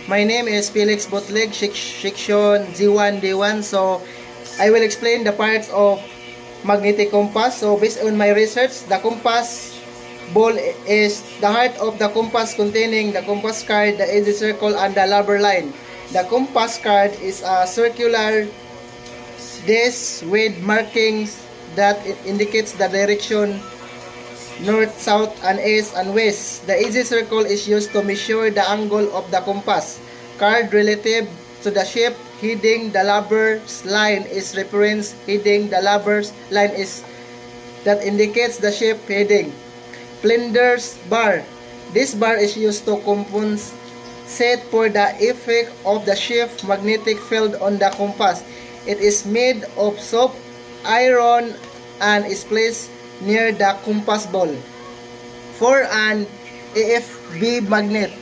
My name is Felix Botleg, section G1 D1. So I will explain the parts of magnetic compass. So based on my research, the compass ball is the heart of the compass, containing the compass card, the edge circle, and the rubber line. The compass card is a circular disc with markings that indicates the direction north, south, and east and west. The edge circle is used to measure the angle of the compass card relative to the shape. Heading the rubber's line is reference. Heading the rubber's line is that indicates the shape heading. Flinders bar. This bar is used to compensate for the effect of the shift magnetic field on the compass. It is made of soft iron and is placed near the compass ball. For an AFB magnet,